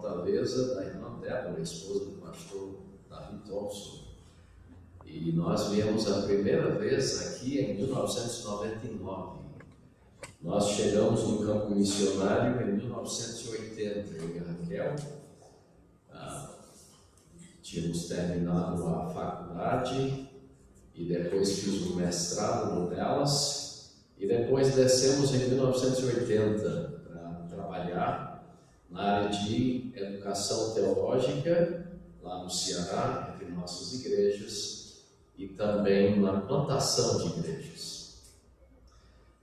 Fortaleza, da irmã Débora, esposa do pastor Davi Thompson. E nós viemos a primeira vez aqui em 1999. Nós chegamos no campo missionário em 1980, eu e a Raquel. Tínhamos terminado a faculdade e depois fiz um mestrado no Dallas. E depois descemos em 1980 para trabalhar na área de educação teológica, lá no Ceará, entre nossas igrejas, e também na plantação de igrejas.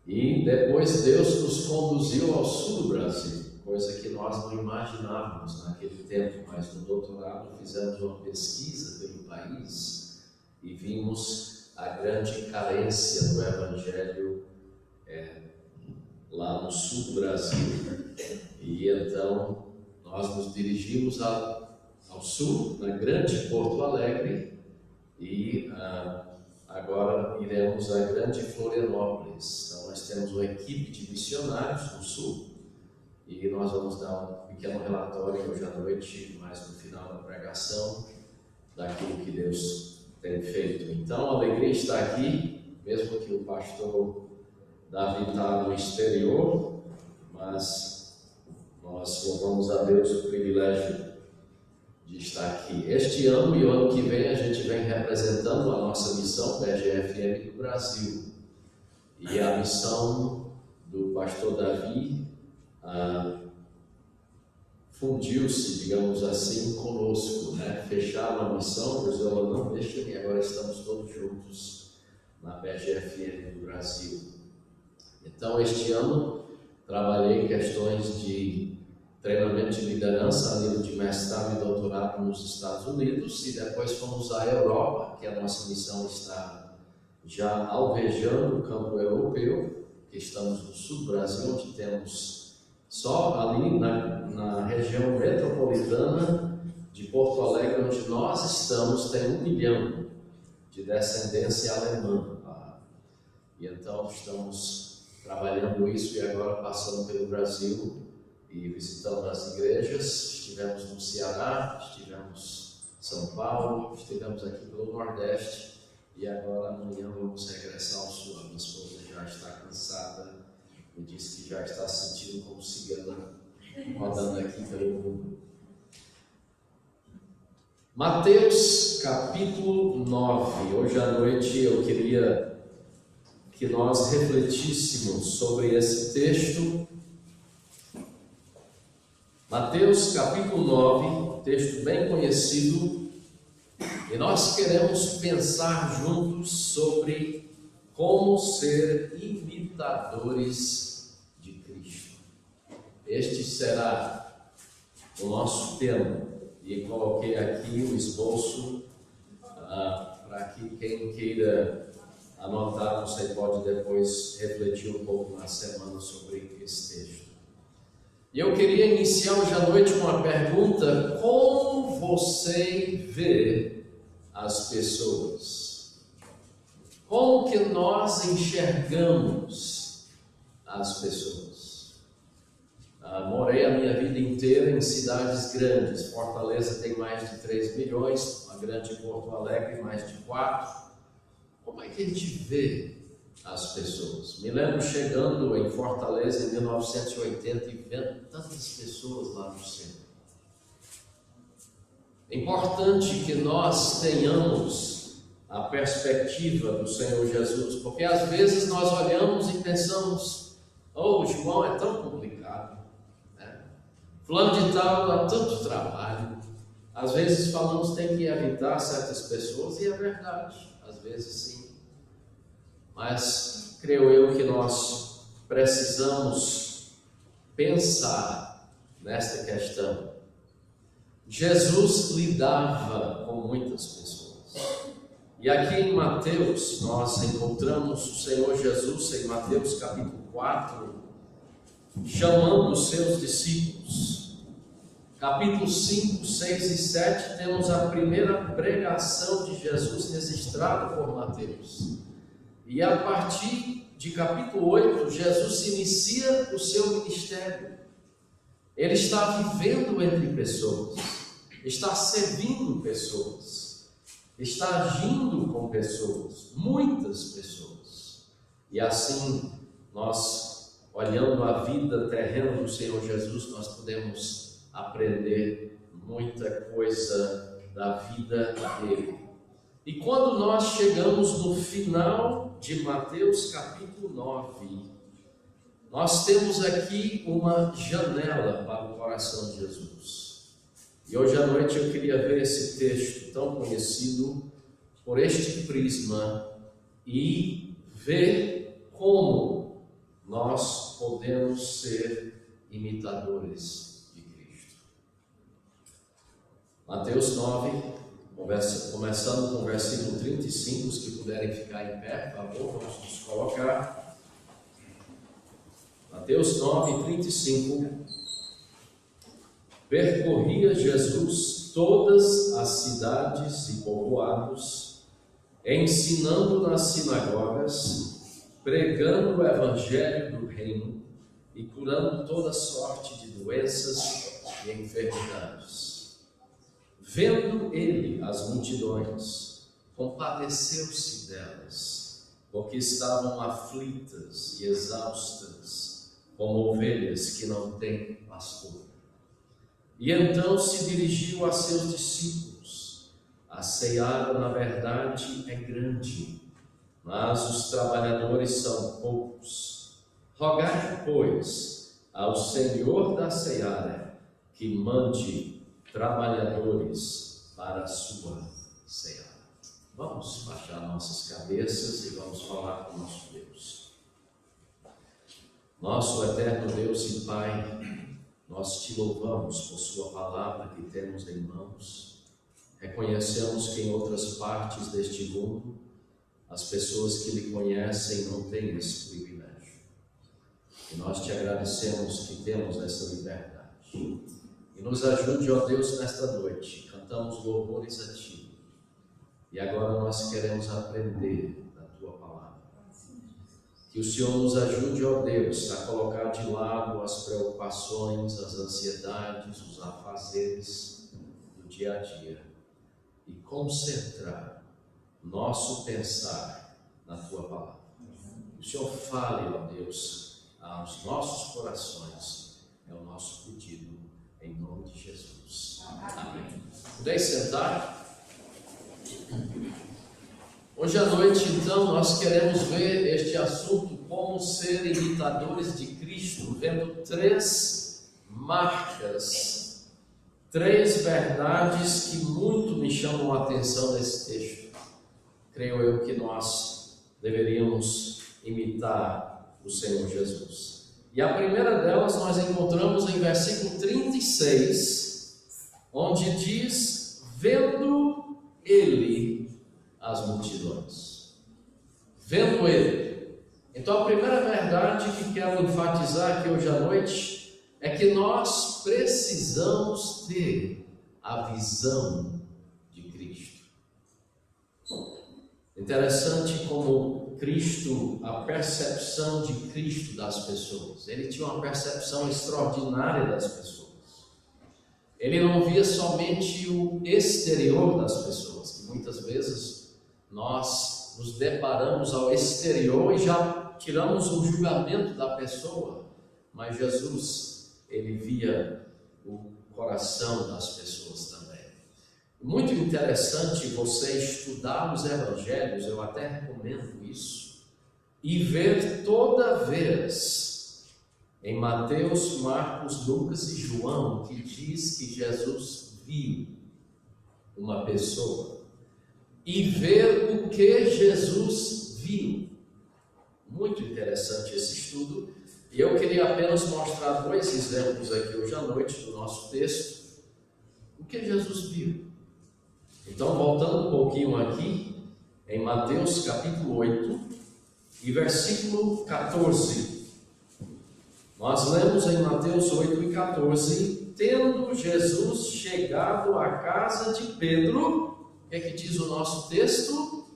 E depois Deus nos conduziu ao sul do Brasil, coisa que nós não imaginávamos naquele tempo, mas no doutorado fizemos uma pesquisa pelo país e vimos a grande carência do Evangelho lá no sul do Brasil. E então nós nos dirigimos ao sul, na grande Porto Alegre, e agora iremos à grande Florianópolis. Então nós temos uma equipe de missionários no sul e nós vamos dar um pequeno relatório hoje à noite, mais no final da pregação, daquilo que Deus tem feito. Então a alegria está aqui, mesmo que o pastor Davi está no exterior, mas nós louvamos a Deus o privilégio de estar aqui. Este ano e o ano que vem a gente vem representando a nossa missão BGFM do Brasil. E a missão do pastor Davi fundiu-se, digamos assim, conosco, né? Fecharam a missão, Deus falou, não, deixa que agora estamos todos juntos na BGFM do Brasil. Então, este ano, trabalhei questões de treinamento de liderança a nível de mestrado e doutorado nos Estados Unidos, e depois fomos à Europa, que a nossa missão está já alvejando o campo europeu, que estamos no sul do Brasil, onde temos só ali na região metropolitana de Porto Alegre, onde nós estamos, tem 1 milhão de descendência alemã. E então estamos trabalhando isso e agora passando pelo Brasil e visitando as igrejas. Estivemos no Ceará, estivemos em São Paulo, estivemos aqui pelo Nordeste e agora amanhã vamos regressar ao Sul. A minha esposa já está cansada e disse que já está se sentindo como cigana rodando aqui pelo mundo. Mateus capítulo 9. Hoje à noite eu queria que nós refletíssemos sobre esse texto. Mateus capítulo 9, texto bem conhecido, e nós queremos pensar juntos sobre como ser imitadores de Cristo. Este será o nosso tema, e coloquei aqui o esboço para que quem queira anotar, você pode depois refletir um pouco na semana sobre esse texto. E eu queria iniciar hoje à noite com uma pergunta: como você vê as pessoas? Como que nós enxergamos as pessoas? Morei a minha vida inteira em cidades grandes. Fortaleza tem mais de 3 milhões, a grande Porto Alegre mais de 4. Como é que a gente vê as pessoas? Me lembro chegando em Fortaleza em 1980 e vendo tantas pessoas lá no centro. É importante que nós tenhamos a perspectiva do Senhor Jesus, porque às vezes nós olhamos e pensamos: oh, João é tão complicado, né? Fulano de tal dá tanto trabalho. Às vezes falamos tem que evitar certas pessoas, e é verdade, às vezes sim. Mas creio eu que nós precisamos pensar nesta questão. Jesus lidava com muitas pessoas. E aqui em Mateus, nós encontramos o Senhor Jesus, em Mateus capítulo 4, chamando os seus discípulos. Capítulos 5, 6 e 7, temos a primeira pregação de Jesus registrada por Mateus. E a partir de capítulo 8, Jesus inicia o seu ministério. Ele está vivendo entre pessoas, está servindo pessoas, está agindo com pessoas, muitas pessoas. E assim, nós, olhando a vida terrena do Senhor Jesus, nós podemos aprender muita coisa da vida dele. E quando nós chegamos no final de Mateus capítulo 9, nós temos aqui uma janela para o coração de Jesus. E hoje à noite eu queria ver esse texto tão conhecido por este prisma e ver como nós podemos ser imitadores de Cristo. Mateus 9, começando com o versículo 35, os que puderem ficar em pé, por favor, vamos nos colocar. Mateus 9, 35. Percorria Jesus todas as cidades e povoados, ensinando nas sinagogas, pregando o evangelho do reino e curando toda sorte de doenças e enfermidades. Vendo ele as multidões, compadeceu-se delas, porque estavam aflitas e exaustas, como ovelhas que não têm pastor. E então se dirigiu a seus discípulos: a seara, na verdade, é grande, mas os trabalhadores são poucos. Rogai, pois, ao Senhor da seara que mande trabalhadores para a sua seara. Vamos baixar nossas cabeças e vamos falar com nosso Deus. Nosso eterno Deus e Pai, nós te louvamos por sua palavra que temos em mãos. Reconhecemos que em outras partes deste mundo, as pessoas que lhe conhecem não têm esse privilégio. E nós te agradecemos que temos essa liberdade. E nos ajude, ó Deus, nesta noite. Cantamos louvores a ti. E agora nós queremos aprender da tua palavra. Que o Senhor nos ajude, ó Deus, a colocar de lado as preocupações, as ansiedades, os afazeres do dia a dia e concentrar nosso pensar na tua palavra. Que o Senhor fale, ó Deus, aos nossos corações, é o nosso pedido, em nome de Jesus. Amém. Pudeis sentar? Hoje à noite, então, nós queremos ver este assunto, como ser imitadores de Cristo, vendo três marcas, três verdades que muito me chamam a atenção nesse texto. Creio eu que nós deveríamos imitar o Senhor Jesus. E a primeira delas nós encontramos em versículo 36, onde diz: vendo ele as multidões. Vendo ele. Então a primeira verdade que quero enfatizar aqui hoje à noite é que nós precisamos ter a visão de Cristo. Interessante como Cristo, a percepção de Cristo das pessoas. Ele tinha uma percepção extraordinária das pessoas. Ele não via somente o exterior das pessoas, que muitas vezes nós nos deparamos ao exterior e já tiramos o julgamento da pessoa, mas Jesus, ele via o coração das pessoas também. Muito interessante você estudar os evangelhos, eu até recomendo isso, e ver toda vez em Mateus, Marcos, Lucas e João que diz que Jesus viu uma pessoa e ver o que Jesus viu. Muito interessante esse estudo, e eu queria apenas mostrar dois exemplos aqui hoje à noite do nosso texto, o que Jesus viu. Então, voltando um pouquinho aqui, em Mateus capítulo 8 e versículo 14, nós lemos em Mateus 8 e 14, tendo Jesus chegado à casa de Pedro, o que é que diz o nosso texto?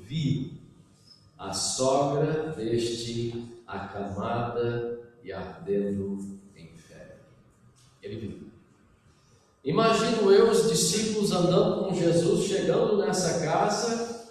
Viu a sogra deste acamada e ardendo em febre. Ele viu. Imagino eu os discípulos andando com Jesus, chegando nessa casa,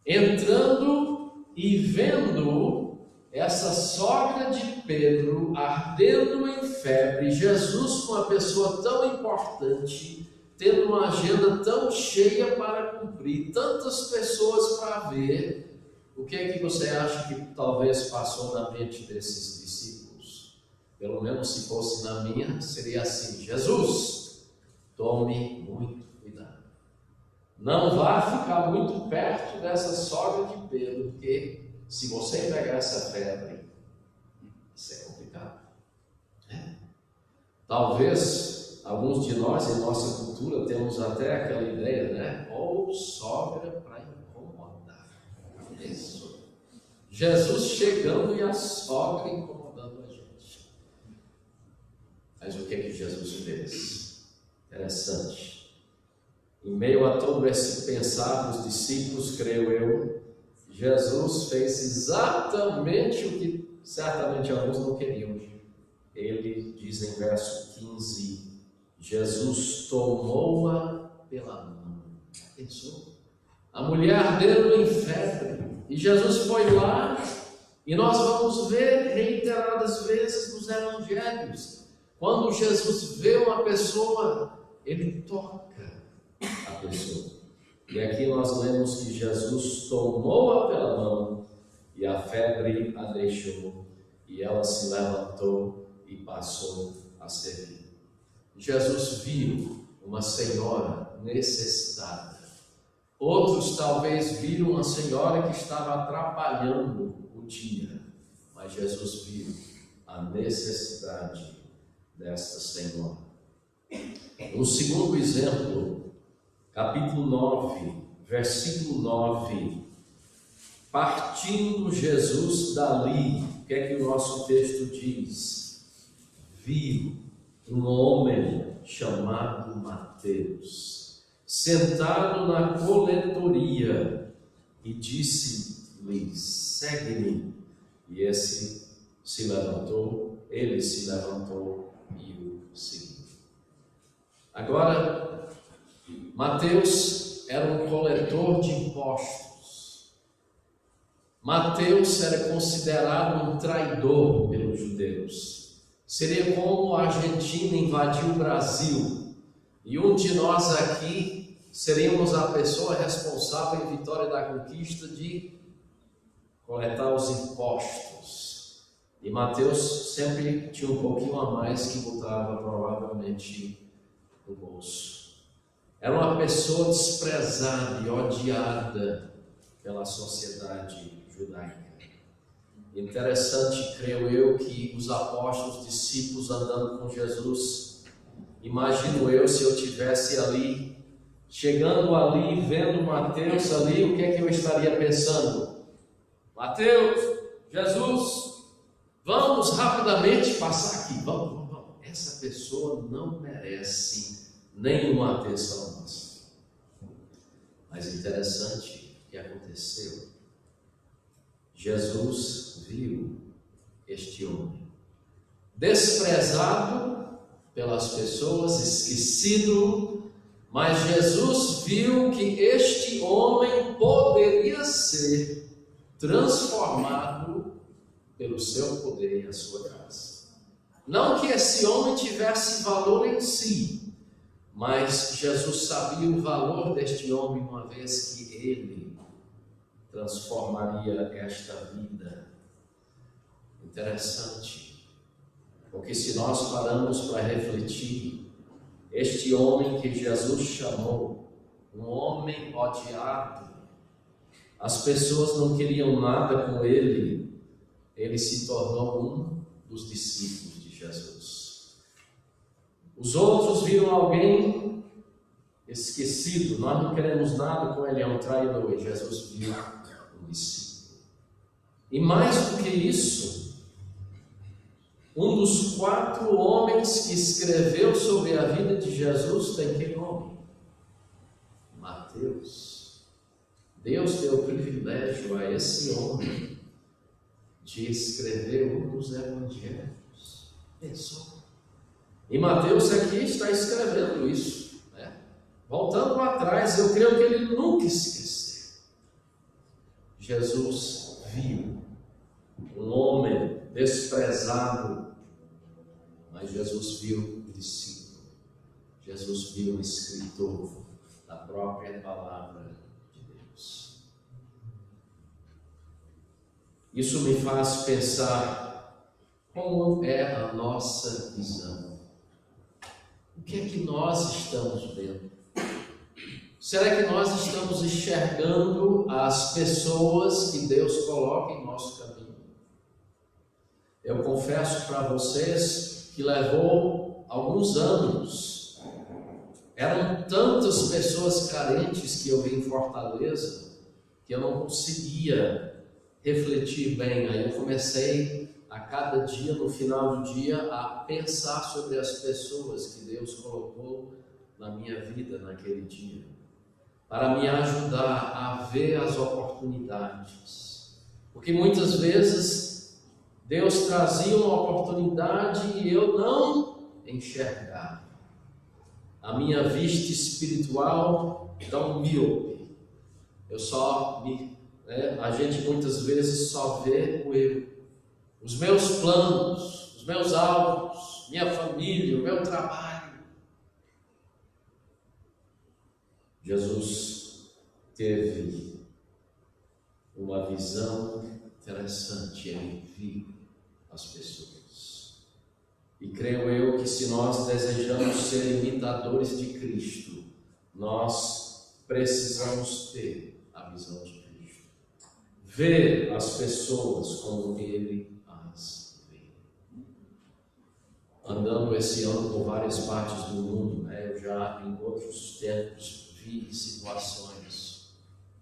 entrando e vendo essa sogra de Pedro ardendo em febre, Jesus com uma pessoa tão importante, tendo uma agenda tão cheia para cumprir, tantas pessoas para ver. O que é que você acha que talvez passou na mente desses discípulos? Pelo menos se fosse na minha, seria assim: Jesus, tome muito cuidado. Não vá ficar muito perto dessa sogra de Pedro, porque se você pegar essa febre, isso é complicado. Talvez alguns de nós, em nossa cultura, temos até aquela ideia, né? Ou sogra para incomodar. Isso. Jesus chegando e a sogra incomodando a gente. Mas o que é que Jesus fez? Interessante. Em meio a todo esse pensar dos discípulos, creio eu, Jesus fez exatamente o que certamente alguns não queriam. Ele diz em verso 15, Jesus tomou-a pela mão. Pensou? A mulher ardendo em febre. E Jesus foi lá, e nós vamos ver reiteradas vezes nos evangelhos, quando Jesus vê uma pessoa, ele toca a pessoa. E aqui nós lemos que Jesus tomou-a pela mão e a febre a deixou, e ela se levantou e passou a servir. Jesus viu uma senhora necessitada. Outros talvez viram uma senhora que estava atrapalhando o dia, mas Jesus viu a necessidade desta senhora. Um segundo exemplo, capítulo 9, versículo 9. Partindo Jesus dali, o que é que o nosso texto diz? Viu um homem chamado Mateus, sentado na coletoria, e disse-lhe: segue-me. E esse se levantou, ele se levantou e o seguiu. Agora, Mateus era um coletor de impostos. Mateus era considerado um traidor pelos judeus. Seria como a Argentina invadiu o Brasil e um de nós aqui seríamos a pessoa responsável em Vitória da Conquista de coletar os impostos. E Mateus sempre tinha um pouquinho a mais que botava provavelmente no bolso. Era uma pessoa desprezada e odiada pela sociedade judaica. Interessante, creio eu, que os apóstolos, discípulos andando com Jesus, imagino eu se eu tivesse ali, chegando ali, vendo Mateus ali, o que é que eu estaria pensando? Mateus, Jesus, vamos rapidamente passar aqui, vamos. Essa pessoa não merece nenhuma atenção nossa. Mas interessante o que aconteceu. Jesus viu este homem, desprezado pelas pessoas, esquecido, mas Jesus viu que este homem poderia ser transformado pelo seu poder e a sua graça. Não que esse homem tivesse valor em si, mas Jesus sabia o valor deste homem, uma vez que ele transformaria esta vida. Interessante, porque se nós paramos para refletir, este homem que Jesus chamou, um homem odiado, as pessoas não queriam nada com ele, ele se tornou um dos discípulos de Jesus. Os outros viram alguém esquecido, nós não queremos nada com ele, é um traidor, e Jesus viu um discípulo. E mais do que isso, um dos 4 homens que escreveu sobre a vida de Jesus tem que nome? Mateus. Deus deu o privilégio a esse homem de escrever um dos evangelhos. Pensou? E Mateus aqui está escrevendo isso, né? Voltando atrás, eu creio que ele nunca esqueceu. Jesus viu um homem desprezado, mas Jesus viu o discípulo. Jesus viu o escritor da própria palavra de Deus. Isso me faz pensar como é a nossa visão. O que é que nós estamos vendo? Será que nós estamos enxergando as pessoas que Deus coloca em nosso caminho? Eu confesso para vocês que levou alguns anos. Eram tantas pessoas carentes que eu vi em Fortaleza que eu não conseguia refletir bem. Aí eu comecei a cada dia, no final do dia, a pensar sobre as pessoas que Deus colocou na minha vida naquele dia, para me ajudar a ver as oportunidades. Porque muitas vezes Deus trazia uma oportunidade e eu não enxergava. A minha vista espiritual tão míope. A gente muitas vezes só vê o eu. Os meus planos, os meus alvos, minha família, o meu trabalho. Jesus teve uma visão interessante, ele viu as pessoas. E creio eu que se nós desejamos ser imitadores de Cristo, nós precisamos ter a visão de Cristo. Ver as pessoas como Ele as vê. Andando esse ano por várias partes do mundo, eu já em outros tempos vi situações.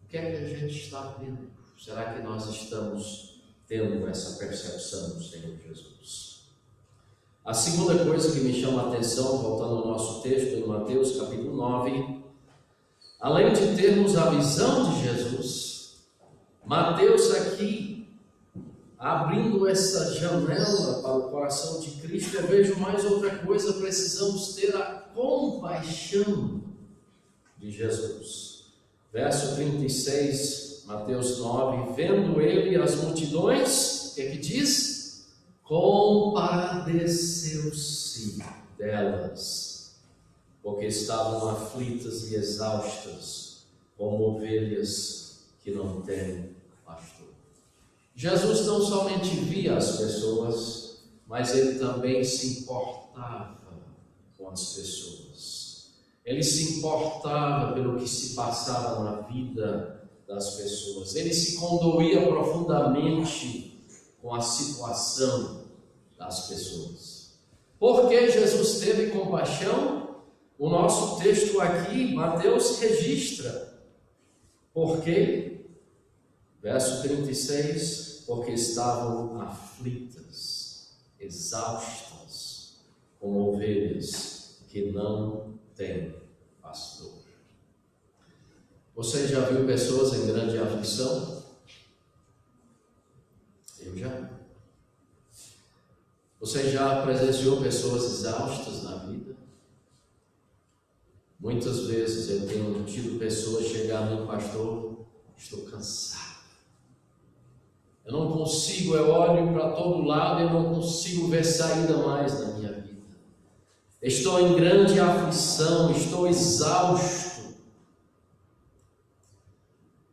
O que é que a gente está vendo? Será que nós estamos tendo essa percepção do Senhor Jesus? A segunda coisa que me chama a atenção, voltando ao nosso texto em Mateus capítulo 9, além de termos a visão de Jesus, Mateus aqui, abrindo essa janela para o coração de Cristo, eu vejo mais outra coisa: precisamos ter a compaixão de Jesus. Verso 36, Mateus 9, vendo ele as multidões, o que é que diz? Compadeceu-se delas, porque estavam aflitas e exaustas, como ovelhas que não têm pastor. Jesus não somente via as pessoas, mas ele também se importava com as pessoas. Ele se importava pelo que se passava na vida das pessoas. Ele se condoía profundamente com a situação das pessoas. Por que Jesus teve compaixão? O nosso texto aqui, Mateus registra. Por quê? Verso 36, porque estavam aflitas, exaustas, como ovelhas que não têm pastor. Você já viu pessoas em grande aflição? Eu já. Você já presenciou pessoas exaustas na vida? Muitas vezes eu tenho tido pessoas chegar a mim: pastor, estou cansado. Eu não consigo, eu olho para todo lado e eu não consigo ver saída mais na minha vida. Estou em grande aflição, estou exausto.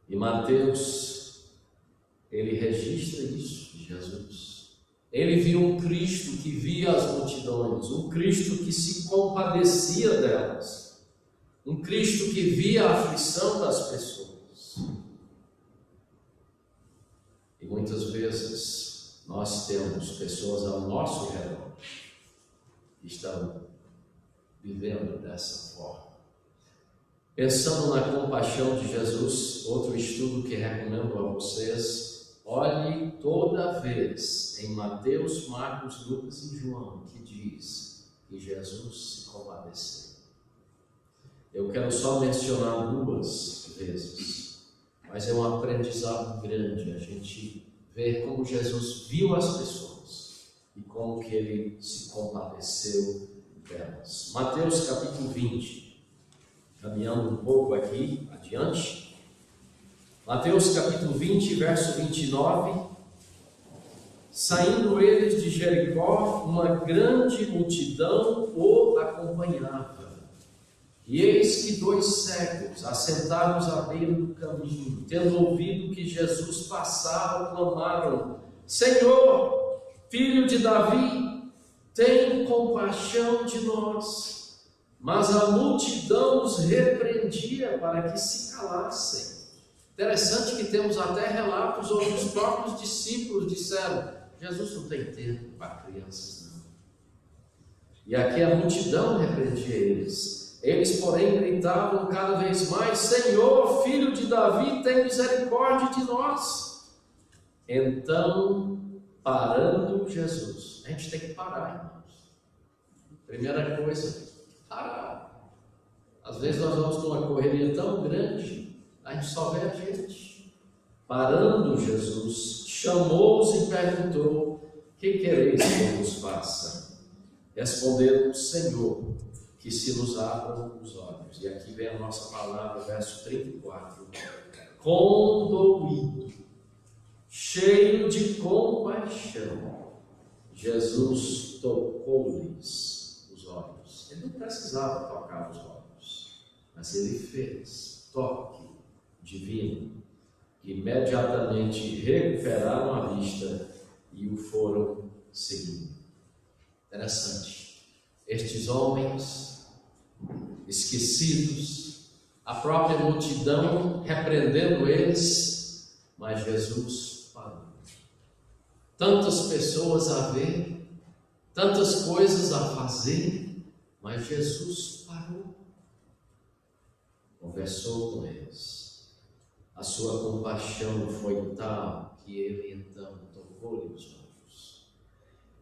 E Mateus, ele registra isso de Jesus. Ele viu um Cristo que via as multidões, um Cristo que se compadecia delas, um Cristo que via a aflição das pessoas. E muitas vezes nós temos pessoas ao nosso redor que estão vivendo dessa forma. Pensando na compaixão de Jesus, outro estudo que recomendo a vocês, olhe toda vez em Mateus, Marcos, Lucas e João que diz que Jesus se compadeceu. Eu quero só mencionar 2 vezes, mas é um aprendizado grande a gente ver como Jesus viu as pessoas e como que ele se compadeceu delas. Mateus capítulo 20, caminhando um pouco aqui adiante. Mateus capítulo 20, verso 29. Saindo eles de Jericó, uma grande multidão o acompanhava. E eis que 2 cegos, assentados à beira do caminho, tendo ouvido que Jesus passava, clamaram: Senhor, filho de Davi, tem compaixão de nós. Mas a multidão os repreendia para que se calassem. Interessante que temos até relatos onde os próprios discípulos disseram: Jesus não tem tempo para crianças, não. E aqui a multidão repreendia eles. Eles, porém, gritavam cada vez mais: Senhor, filho de Davi, tem misericórdia de nós. Então, parando Jesus, a gente tem que parar, irmãos. Primeira coisa, parar. Às vezes nós vamos numa correria tão grande, a gente só vê a gente. Parando Jesus, chamou-os e perguntou: que quereis que eu vos faça? Responderam: Senhor, que se nos abram os olhos. E aqui vem a nossa palavra, verso 34. Condoído, cheio de compaixão, Jesus tocou-lhes os olhos. Ele não precisava tocar os olhos, mas ele fez toque divino. Imediatamente recuperaram a vista e o foram seguindo. Interessante. Estes homens esquecidos, a própria multidão repreendendo eles, mas Jesus parou. Tantas pessoas a ver, tantas coisas a fazer, mas Jesus parou. Conversou com eles. A sua compaixão foi tal que ele então tocou-lhe os olhos.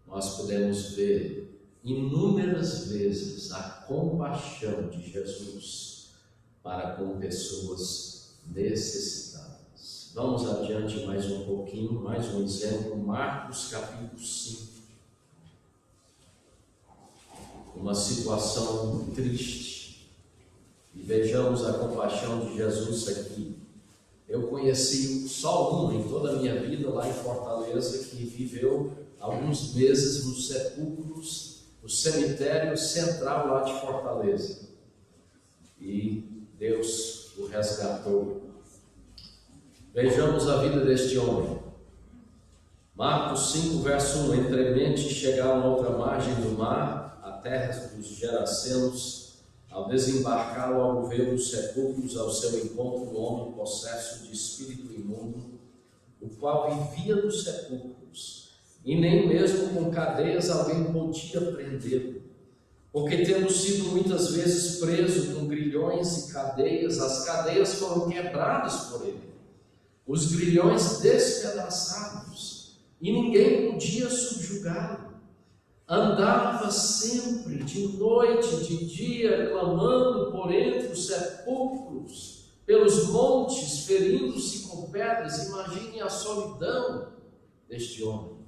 Nós podemos ver inúmeras vezes a compaixão de Jesus para com pessoas necessitadas. Vamos adiante mais um pouquinho, mais um exemplo, Marcos capítulo 5. Uma situação triste. E vejamos a compaixão de Jesus aqui. Eu conheci só um em toda a minha vida lá em Fortaleza, que viveu alguns meses nos sepulcros, no cemitério central lá de Fortaleza. E Deus o resgatou. Vejamos a vida deste homem. Marcos 5, verso 1. Entremente chegaram a outra margem do mar, a terra dos Gerasenos. Ao desembarcar, logo veio dos sepulcros ao seu encontro um homem possesso de espírito imundo, o qual vivia nos sepulcros, e nem mesmo com cadeias alguém podia prendê-lo, porque tendo sido muitas vezes preso com grilhões e cadeias, as cadeias foram quebradas por ele, os grilhões despedaçados, e ninguém podia subjugá-lo. Andava sempre, de noite, de dia, clamando por entre os sepulcros, pelos montes, ferindo-se com pedras. Imagine a solidão deste homem.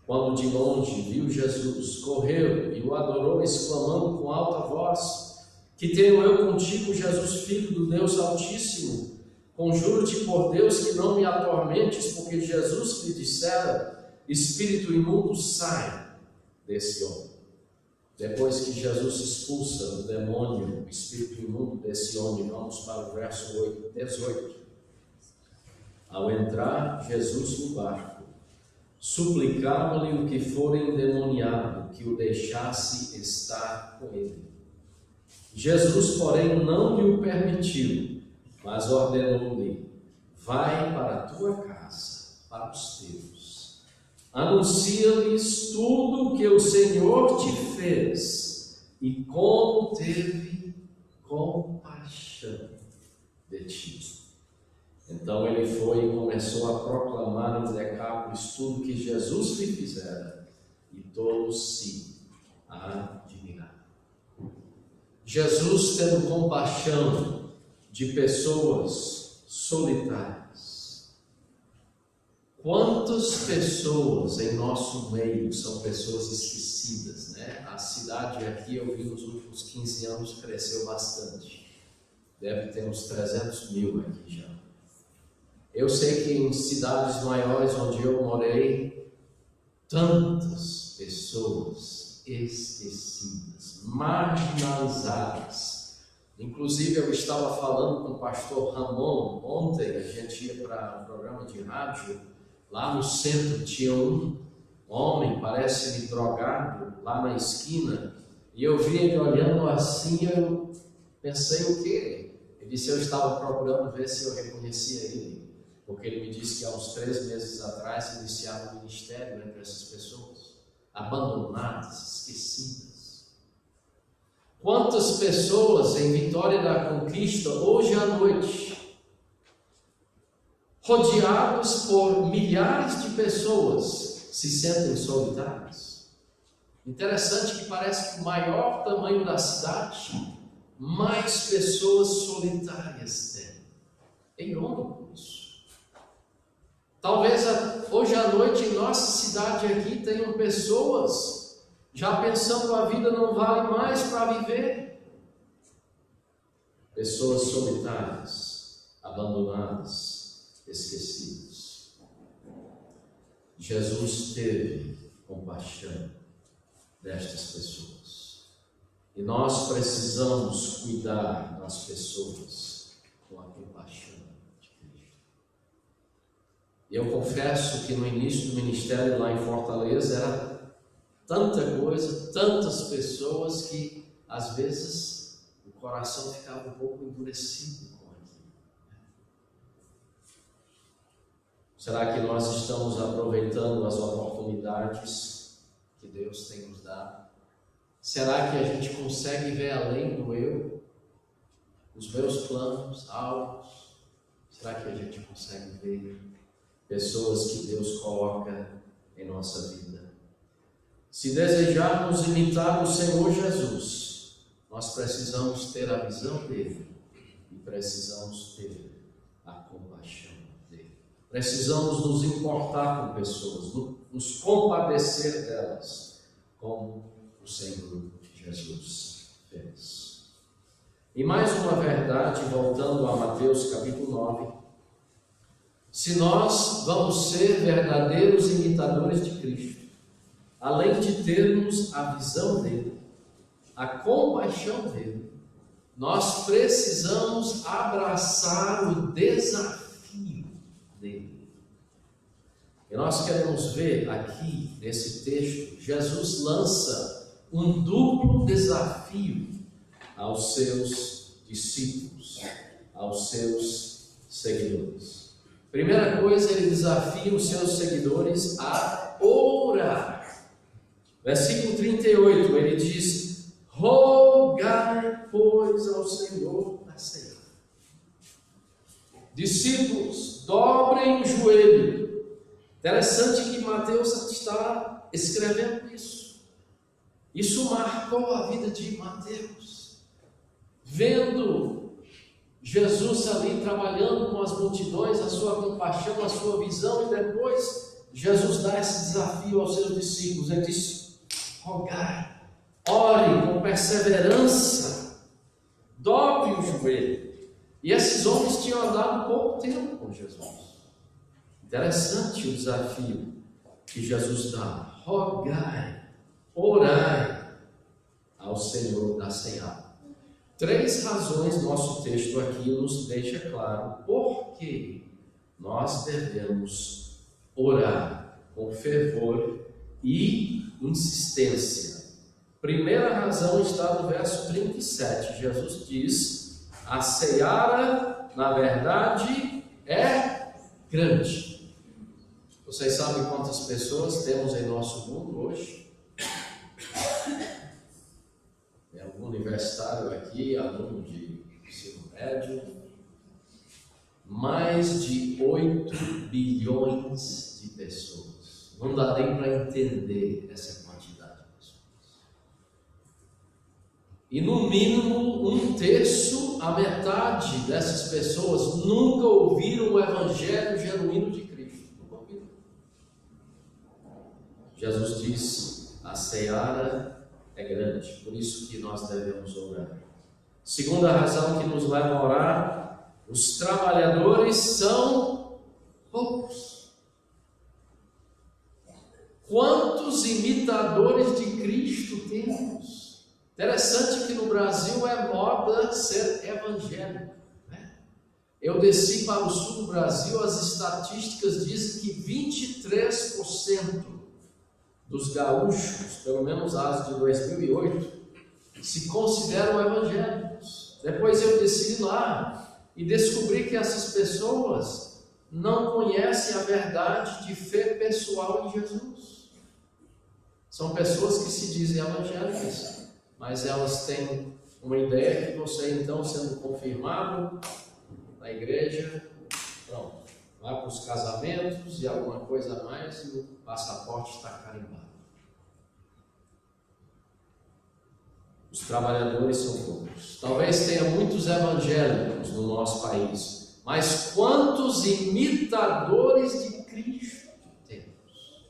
Quando de longe viu Jesus, correu e o adorou, exclamando com alta voz: que tenho eu contigo, Jesus, Filho do Deus Altíssimo? Conjuro-te por Deus que não me atormentes, porque Jesus lhe dissera: espírito imundo, sai desse homem. Depois que Jesus expulsa o demônio, o espírito imundo desse homem, vamos para o verso 18. Ao entrar Jesus no barco, suplicava-lhe o que fora endemoniado que o deixasse estar com ele. Jesus, porém, não lhe o permitiu, mas ordenou-lhe: vai para a tua casa, para os teus. Anuncia-lhes tudo o que o Senhor te fez e como teve compaixão de ti. Então ele foi e começou a proclamar em Decápolis tudo que Jesus lhe fizera, e todos se admiraram. Jesus tendo compaixão de pessoas solitárias. Quantas pessoas em nosso meio são pessoas esquecidas, né? A cidade aqui, eu vi nos últimos 15 anos, cresceu bastante. Deve ter uns 300 mil aqui já. Eu sei que em cidades maiores onde eu morei, tantas pessoas esquecidas, marginalizadas. Inclusive, eu estava falando com o pastor Ramon ontem, a gente ia para um programa de rádio, lá no centro tinha um homem, parece-me drogado, lá na esquina, e eu vi ele olhando assim, eu pensei o quê? Ele disse, eu estava procurando ver se eu reconhecia ele, porque ele me disse que há uns 3 meses atrás iniciava um ministério entre essas pessoas, abandonadas, esquecidas. Quantas pessoas em Vitória da Conquista, hoje à noite, rodeados por milhares de pessoas, se sentem solitários? Interessante que parece que o maior tamanho da cidade, mais pessoas solitárias tem. É irônico isso. Talvez hoje à noite em nossa cidade aqui tenham pessoas já pensando que a vida não vale mais para viver. Pessoas solitárias, abandonadas, esquecidas. Jesus teve compaixão destas pessoas. E nós precisamos cuidar das pessoas com a compaixão de Cristo. E eu confesso que no início do ministério lá em Fortaleza era tanta coisa, tantas pessoas que às vezes o coração ficava um pouco endurecido com aquilo. Será que nós estamos aproveitando as oportunidades que Deus tem nos dado? Será que a gente consegue ver além do eu, os meus planos, alvos? Será que a gente consegue ver pessoas que Deus coloca em nossa vida? Se desejarmos imitar o Senhor Jesus, nós precisamos ter a visão dele e precisamos ter a compaixão dele. Precisamos nos importar com pessoas, nos compadecer delas, como o Senhor Jesus fez. E mais uma verdade, voltando a Mateus capítulo 9, se nós vamos ser verdadeiros imitadores de Cristo, além de termos a visão dele, a compaixão dele, nós precisamos abraçar o desafio dele. E nós queremos ver aqui, nesse texto, Jesus lança um duplo desafio aos seus discípulos, aos seus seguidores. Primeira coisa, ele desafia os seus seguidores a orar. Versículo 38, ele diz, rogai, pois, ao Senhor da ceia. Discípulos, dobrem o joelho. Interessante que Mateus está escrevendo isso. Isso marcou a vida de Mateus. Vendo Jesus ali trabalhando com as multidões, a sua compaixão, a sua visão, e depois Jesus dá esse desafio aos seus discípulos. Ele diz, rogai, ore com perseverança, dobre o joelho. E esses homens tinham andado pouco tempo com Jesus. Interessante o desafio que Jesus dá. Rogai, orai ao Senhor da ceia. 3 razões nosso texto aqui nos deixa claro por que nós devemos orar com fervor e insistência. Primeira razão está no verso 37. Jesus diz, a seara, na verdade, é grande. Vocês sabem quantas pessoas temos em nosso mundo hoje? Tem algum universitário aqui, aluno de ensino médio? Mais de 8 bilhões de pessoas. Não dá nem para entender essa quantidade de pessoas. E no mínimo 1/3, a metade dessas pessoas nunca ouviram o evangelho genuíno de Cristo. Nunca ouviram. Jesus diz: a seara é grande, por isso que nós devemos orar. Segunda razão que nos leva a orar: os trabalhadores são poucos. Quantos imitadores de Cristo temos? Interessante que no Brasil é moda ser evangélico, né? Eu desci para o sul do Brasil, as estatísticas dizem que 23% dos gaúchos, pelo menos as de 2008, se consideram evangélicos. Depois eu desci lá e descobri que essas pessoas não conhecem a verdade de fé pessoal em Jesus. São pessoas que se dizem evangélicas, mas elas têm uma ideia que você, então, sendo confirmado na igreja, pronto, vai para os casamentos e alguma coisa a mais e o passaporte está carimbado. Os trabalhadores são poucos. Talvez tenha muitos evangélicos no nosso país, mas quantos imitadores de Cristo temos?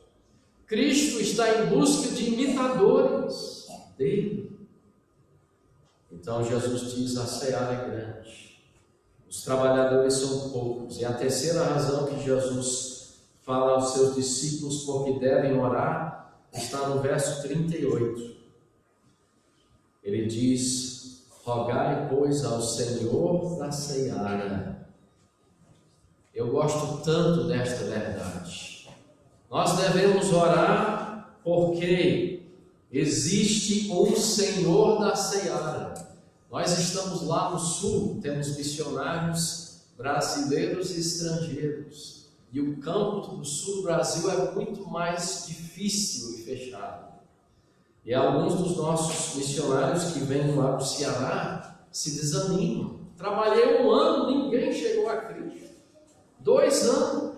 Cristo está em busca de imitadores dele. Então Jesus diz: a seara é grande, os trabalhadores são poucos. E a terceira razão que Jesus fala aos seus discípulos porque devem orar está no verso 38. Ele diz: rogai, pois, ao Senhor da seara. Eu gosto tanto desta verdade. Nós devemos orar porque existe um Senhor da seara. Nós estamos lá no sul, temos missionários brasileiros e estrangeiros. E o campo do sul do Brasil é muito mais difícil e fechado. E alguns dos nossos missionários que vêm lá do Ceará se desanimam. Trabalhei 1 ano, ninguém chegou a Cristo. 2 anos.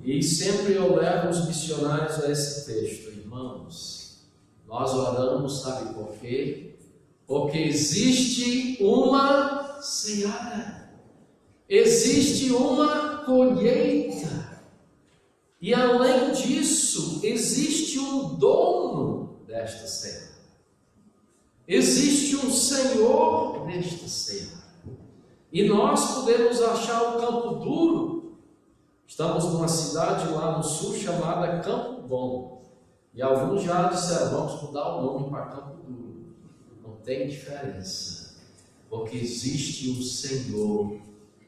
E sempre eu levo os missionários a esse texto. Irmãos, nós oramos, sabe por quê? Porque existe uma seara. Existe uma colheita. E além disso, existe um dono desta seara. Existe um Senhor desta seara. E nós podemos achar o campo duro. Estamos numa cidade lá no sul chamada Campo Bom. E alguns já disseram: vamos mudar o nome para Campo Duro. Não tem diferença. Porque existe um Senhor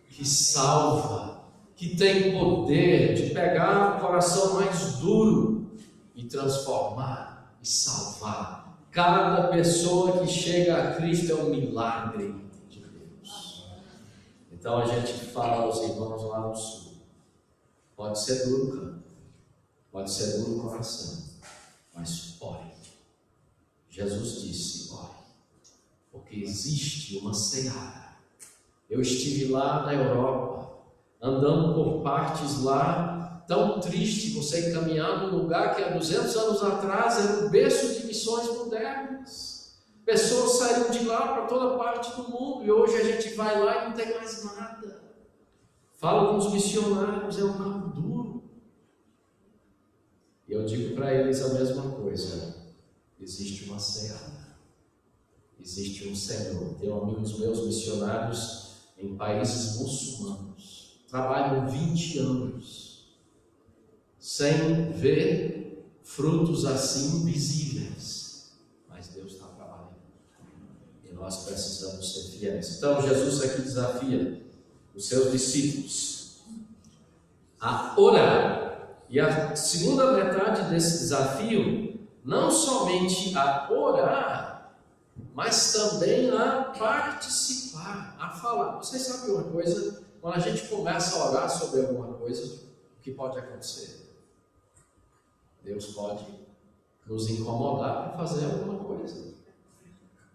que salva, que tem poder de pegar o coração mais duro e transformar e salvar. Cada pessoa que chega a Cristo é um milagre de Deus. Então a gente fala aos irmãos lá no sul: pode ser duro, cara. Pode ser duro o coração, mas ore. Jesus disse: ore, porque existe uma seara. Eu estive lá na Europa, andando por partes lá, tão triste, você caminhar num lugar que há 200 anos atrás era um berço de missões modernas. Pessoas saíram de lá para toda parte do mundo, e hoje a gente vai lá e não tem mais nada. Falo com os missionários, é um campo duro. E eu digo para eles a mesma coisa: existe uma seara, existe um Senhor. Tenho amigos meus missionários em países muçulmanos, trabalham 20 anos sem ver frutos assim visíveis, mas Deus está trabalhando e nós precisamos ser fiéis. Então Jesus aqui desafia os seus discípulos a orar, e a segunda metade desse desafio, não somente a orar, mas também a participar, a falar. Vocês sabem uma coisa? Quando a gente começa a orar sobre alguma coisa, o que pode acontecer? Deus pode nos incomodar para fazer alguma coisa.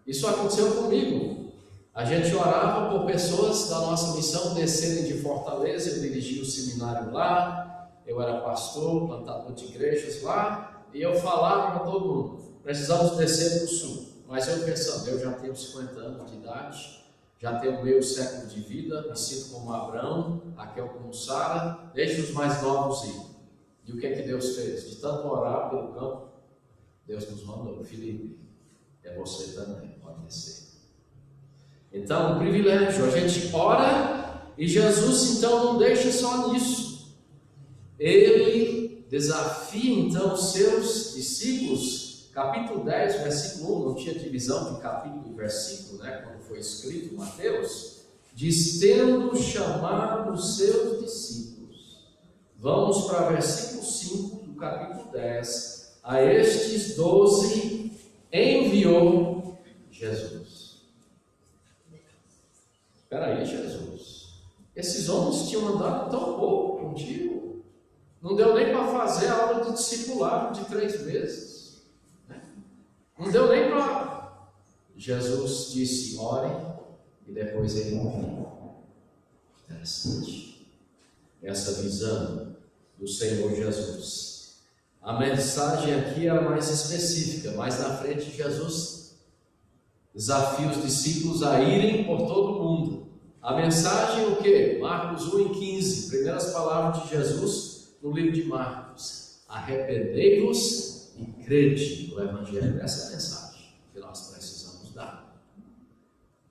Isso aconteceu comigo. A gente orava por pessoas da nossa missão descerem de Fortaleza. Eu dirigia o seminário lá, eu era pastor, plantador de igrejas lá, e eu falava para todo mundo: precisamos descer para o sul. Mas eu pensando, eu já tenho 50 anos de idade, já tenho meio século de vida, me sinto como Abraão, Raquel como Sara, deixe os mais novos ir. E o que é que Deus fez? De tanto orar pelo campo, Deus nos mandou: Filipe, é você também, pode descer. Então, um privilégio, a gente ora e Jesus então não deixa só nisso. Ele desafia então os seus discípulos, capítulo 10, versículo 1, não tinha divisão de capítulo e versículo, quando foi escrito Mateus, diz: tendo chamado os seus discípulos. Vamos para versículo 5 do capítulo 10. A estes 12 enviou Jesus. Espera aí, Jesus, esses homens tinham andado tão pouco contigo, não deu nem para fazer a aula de discipulado de 3 meses, não deu nem para... Jesus disse: orem, e depois ele enviou. Interessante essa visão do Senhor Jesus. A mensagem aqui era mais específica. Mais na frente, Jesus desafia os discípulos a irem por todo o mundo. A mensagem é o quê? Marcos 1:15, primeiras palavras de Jesus no livro de Marcos: arrependei-vos e crede no Evangelho. Essa é a mensagem que nós precisamos dar.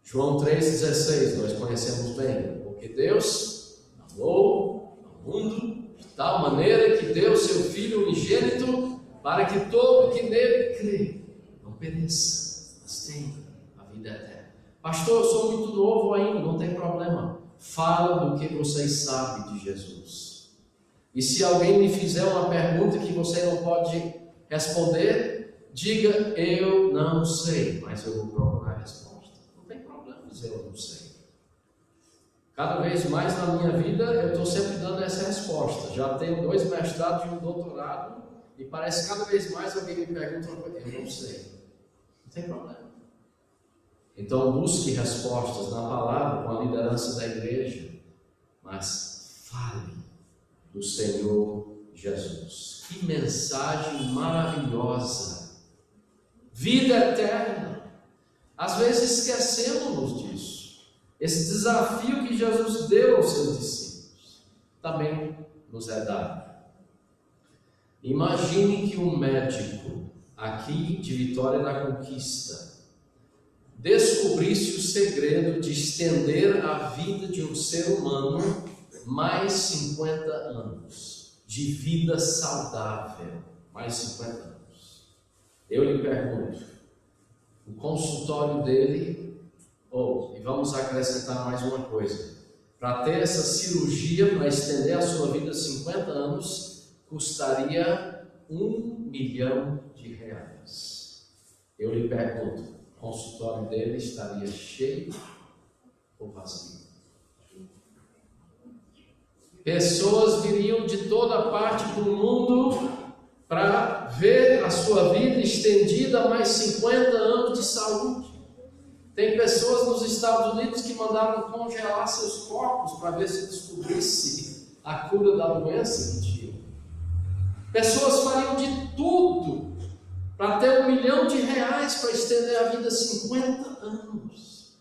João 3,16, nós conhecemos bem: porque Deus amou o mundo de tal maneira que deu seu Filho unigênito, para que todo que nele crê não pereça, mas tenha a vida eterna. Pastor, eu sou muito novo ainda, não tem problema. Fala do que vocês sabem de Jesus. E se alguém me fizer uma pergunta que você não pode responder, diga: eu não sei, mas eu vou procurar a resposta. Não tem problema dizer eu não sei. Cada vez mais na minha vida eu estou sempre dando essa resposta. Já tenho 2 mestrados e um doutorado, e parece que cada vez mais alguém me pergunta uma coisa: eu não sei. Não tem problema. Então busque respostas na palavra com a liderança da igreja, mas fale do Senhor Jesus. Que mensagem maravilhosa! Vida eterna. Às vezes esquecemos disso. Esse desafio que Jesus deu aos seus discípulos também nos é dado. Imagine que um médico aqui de Vitória da Conquista descobrisse o segredo de estender a vida de um ser humano mais 50 anos, de vida saudável, mais 50 anos. Eu lhe pergunto, o consultório dele, e vamos acrescentar mais uma coisa, para ter essa cirurgia, para estender a sua vida 50 anos, custaria R$1 milhão. Eu lhe pergunto, o consultório dele estaria cheio ou vazio? Pessoas viriam de toda parte do mundo para ver a sua vida estendida a mais 50 anos de saúde. Tem pessoas nos Estados Unidos que mandaram congelar seus corpos para ver se descobrisse a cura da doença que tinham. Pessoas fariam de tudo para ter R$1 milhão para estender a vida 50 anos.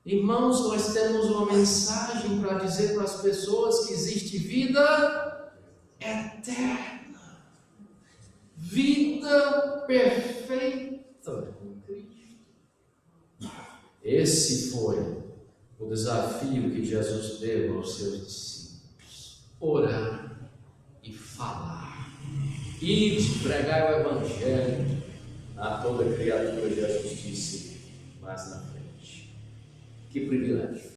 Irmãos, nós temos uma mensagem para dizer para as pessoas que existe vida eterna, vida perfeita com Cristo. Esse foi o desafio que Jesus deu aos seus discípulos: orar e falar. Ide pregar o Evangelho a toda criatura, Jesus disse mais na frente. Que privilégio!